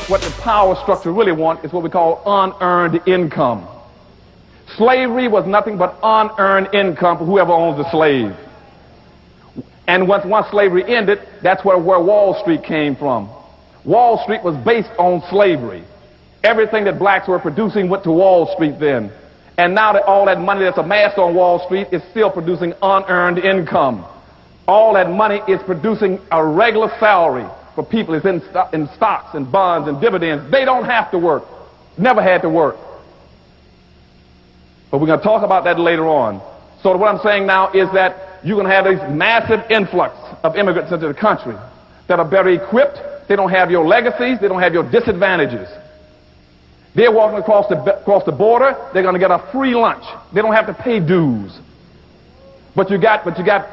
What the power structure really wants is what we call unearned income. Slavery was nothing but unearned income for whoever owns the slave. And once slavery ended, that's where Wall Street came from. Wall Street was based on slavery. Everything that blacks were producing went to Wall Street then. And now that all that money that's amassed on Wall Street is still producing unearned income. All that money is producing a regular salary for people. It's in stocks and bonds and dividends. They don't have to work. Never had to work. But we're going to talk about that later on. So what I'm saying now is that you're going to have this massive influx of immigrants into the country that are better equipped. They don't have your legacies. They don't have your disadvantages. They're walking across the border. They're going to get a free lunch. They don't have to pay dues. But you got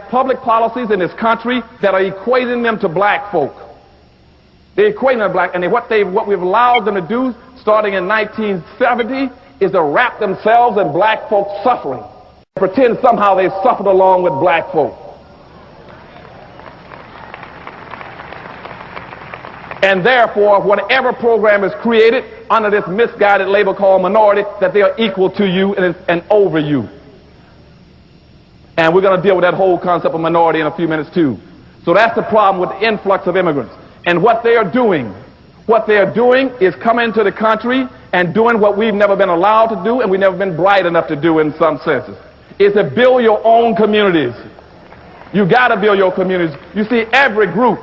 public policies in this country that are equating them to black folk. They're equating them to black, and what we've allowed them to do, starting in 1970, is to wrap themselves in black folks' suffering. Pretend somehow they've suffered along with black folk. And therefore, whatever program is created under this misguided label called minority, that they are equal to you and over you. And we're going to deal with that whole concept of minority in a few minutes too. So that's the problem with the influx of immigrants. And what they are doing is coming to the country and doing what we've never been allowed to do and we've never been bright enough to do in some senses, is to build your own communities. You got to build your communities. You see, every group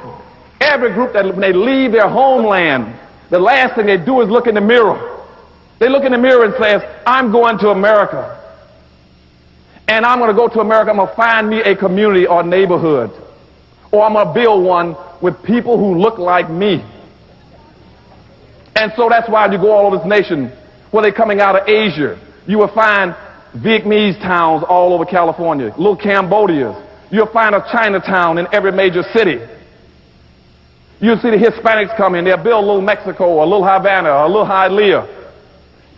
that when they leave their homeland, the last thing they do is look in the mirror. They look in the mirror and say, I'm going to America. And I'm going to go to America. I'm going to find me a community or neighborhood. Or I'm going to build one with people who look like me. And so that's why you go all over this nation, where they're coming out of Asia. You will find Vietnamese towns all over California, little Cambodias. You'll find a Chinatown in every major city. You'll see the Hispanics come in. They'll build a little Mexico, or a little Havana, or a little Hialeah.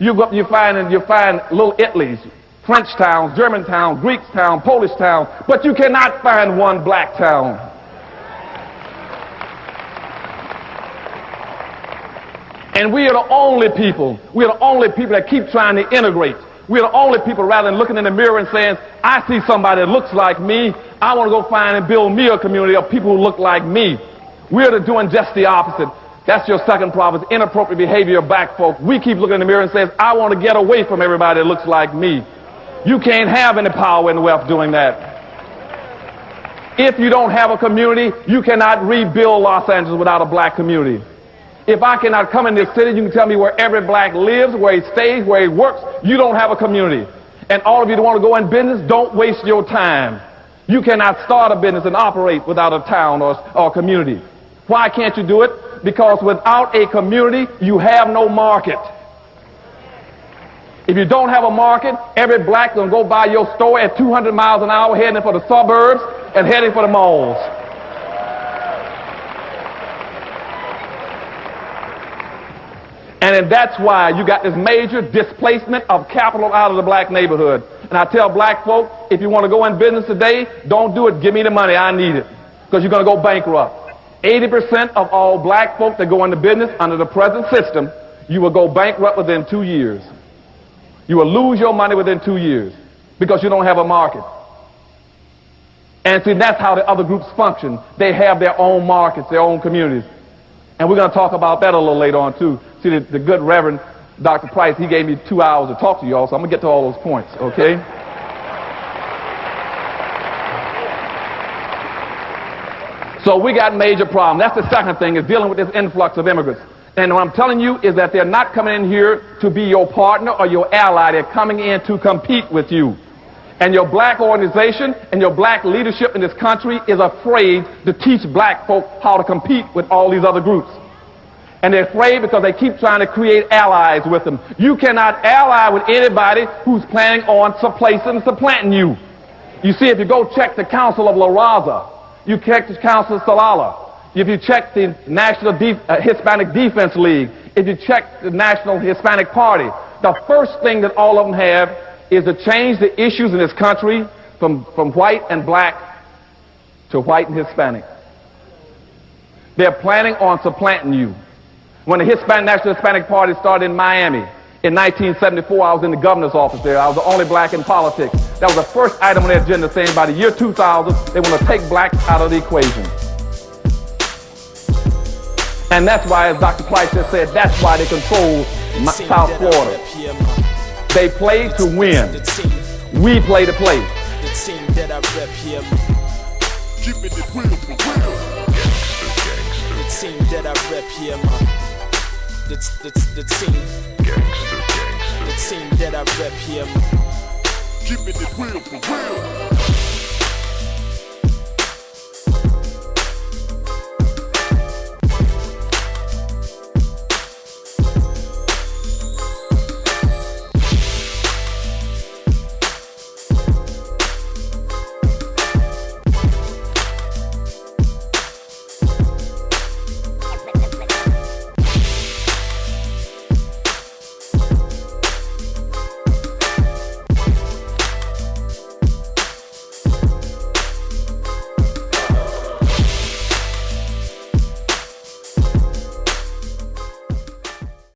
You find little Italys, French towns, German towns, Greek towns, Polish towns, but you cannot find one black town. And we are the only people that keep trying to integrate. We're the only people, rather than looking in the mirror and saying, I see somebody that looks like me, I want to go find and build me a community of people who look like me. We're doing just the opposite. That's your second problem, is inappropriate behavior of black folk. We keep looking in the mirror and saying, I want to get away from everybody that looks like me. You can't have any power and wealth doing that. If you don't have a community, you cannot rebuild Los Angeles without a black community. If I cannot come in this city, you can tell me where every black lives, where he stays, where he works. You don't have a community. And all of you that want to go in business, don't waste your time. You cannot start a business and operate without a town or a community. Why can't you do it? Because without a community, you have no market. If you don't have a market, every black is going to go by your store at 200 miles an hour, heading for the suburbs and heading for the malls. And that's why you got this major displacement of capital out of the black neighborhood. And I tell black folk, if you want to go in business today, don't do it. Give me the money. I need it. Because you're going to go bankrupt. 80% of all black folk that go into business under the present system, you will go bankrupt within 2 years. You will lose your money within 2 years because you don't have a market. And see, that's how the other groups function. They have their own markets, their own communities. And we're going to talk about that a little later on, too. See, the good Reverend Dr. Price, he gave me 2 hours to talk to you all, so I'm going to get to all those points, okay? So we got major problems. That's the second thing, is dealing with this influx of immigrants. And what I'm telling you is that they're not coming in here to be your partner or your ally. They're coming in to compete with you. And your black organization and your black leadership in this country is afraid to teach black folk how to compete with all these other groups. And they're afraid because they keep trying to create allies with them. You cannot ally with anybody who's planning on supplanting you. You see, if you go check the Council of La Raza, you check the Council of Salala, if you check the National Hispanic Defense League, if you check the National Hispanic Party, The first thing that all of them have is to change the issues in this country from white and black to white and Hispanic. They're planning on supplanting you. When the National Hispanic Party started in Miami in 1974, I was in the governor's office there. I was the only black in politics. That was the first item on their agenda, saying by the year 2000, they want to take blacks out of the equation. And that's why, as Dr. Price just said, that's why they control South Florida. They play to win. We play to play. The team that I rep here. Keeping it real for real. The team that I rep here. The team. The team that I rep here. Keeping it real for real.